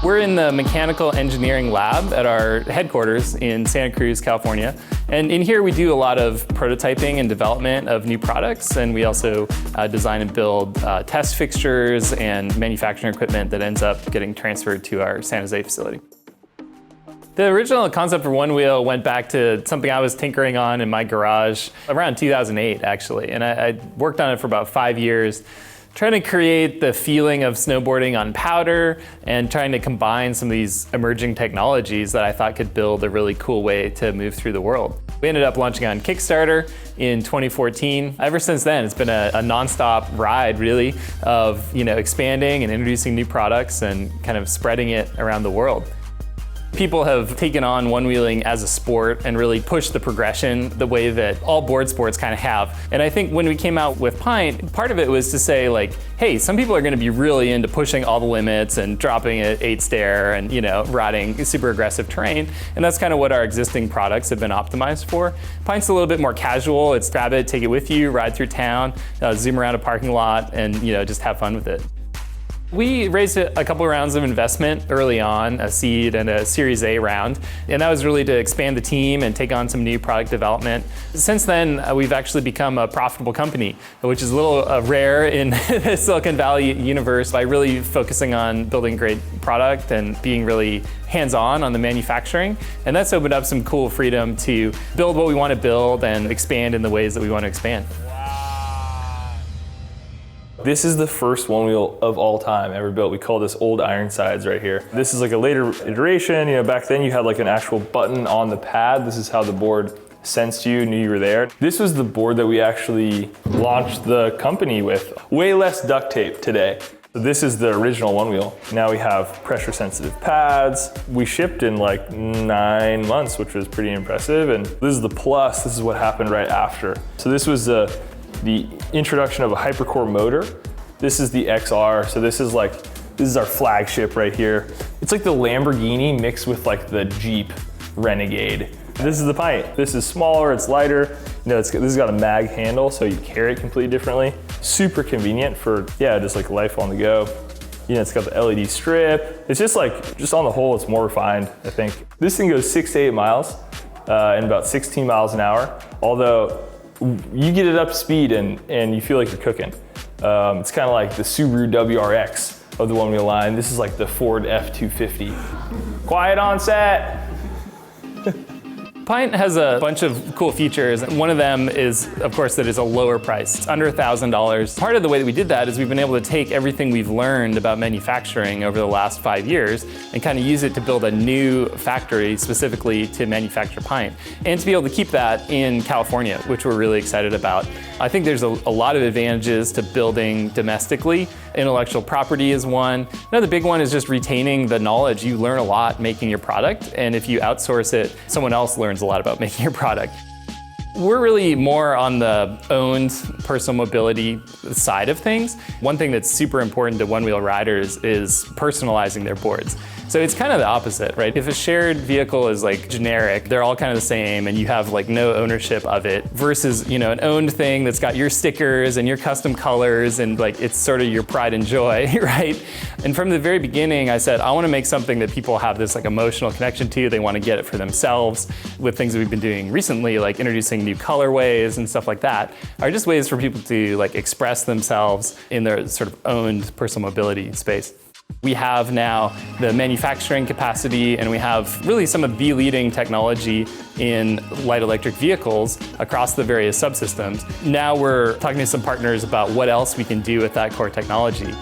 We're in the mechanical engineering lab at our headquarters in Santa Cruz, California. And in here we do a lot of prototyping and development of new products, and we also design and build test fixtures and manufacturing equipment that ends up getting transferred to our San Jose facility. The original concept for Onewheel went back to something I was tinkering on in my garage around 2008, actually. And I worked on it for about 5 years, trying to create the feeling of snowboarding on powder and trying to combine some of these emerging technologies that I thought could build a really cool way to move through the world. We ended up launching on Kickstarter in 2014. Ever since then, it's been a nonstop ride, really, of expanding and introducing new products and kind of spreading it around the world. People have taken on one-wheeling as a sport and really pushed the progression the way that all board sports kind of have. And I think when we came out with Pint, part of it was to say like, hey, some people are going to be really into pushing all the limits and dropping at 8 stair and riding super aggressive terrain. And that's kind of what our existing products have been optimized for. Pint's a little bit more casual. It's grab it, take it with you, ride through town, zoom around a parking lot, and just have fun with it. We raised a couple of rounds of investment early on, a seed and a Series A round, and that was really to expand the team and take on some new product development. Since then, we've actually become a profitable company, which is a little rare in the Silicon Valley universe by really focusing on building great product and being really hands-on the manufacturing. And that's opened up some cool freedom to build what we want to build and expand in the ways that we want to expand. This is the first Onewheel of all time ever built. We call this Old Ironsides right here. This is like a later iteration. Back then you had like an actual button on the pad. This is how the board sensed you, knew you were there. This was the board that we actually launched the company with. Way less duct tape today. So this is the original Onewheel. Now we have pressure sensitive pads. We shipped in like 9 months, which was pretty impressive. And this is the plus, this is what happened right after. So this was the introduction of a hypercore motor. This is the XR, so this is our flagship right here. It's like the Lamborghini mixed with like the Jeep Renegade. This is the Pint. This is smaller, it's lighter. This has got a mag handle, so you carry it completely differently. Super convenient for, just like life on the go. It's got the LED strip. It's just on the whole, it's more refined, I think. This thing goes 6 to 8 miles in about 16 miles an hour, although you get it up to speed and you feel like you're cooking. It's kind of like the Subaru WRX of the Onewheel line. This is like the Ford F-250. Quiet on set. Pint has a bunch of cool features. One of them is, of course, that it's a lower price. It's under $1,000. Part of the way that we did that is we've been able to take everything we've learned about manufacturing over the last 5 years and kind of use it to build a new factory specifically to manufacture Pint. And to be able to keep that in California, which we're really excited about. I think there's a lot of advantages to building domestically. Intellectual property is one. Another big one is just retaining the knowledge. You learn a lot making your product, and if you outsource it, someone else learns a lot about making your product. We're really more on the owned personal mobility side of things. One thing that's super important to one-wheel riders is personalizing their boards. So it's kind of the opposite, right? If a shared vehicle is like generic, they're all kind of the same and you have like no ownership of it versus, an owned thing that's got your stickers and your custom colors and like it's sort of your pride and joy, right? And from the very beginning, I said, I want to make something that people have this like emotional connection to. They want to get it for themselves. With things that we've been doing recently, like introducing new colorways and stuff like that, are just ways for people to like express themselves in their sort of owned personal mobility space. We have now the manufacturing capacity and we have really some of the leading technology in light electric vehicles across the various subsystems. Now we're talking to some partners about what else we can do with that core technology.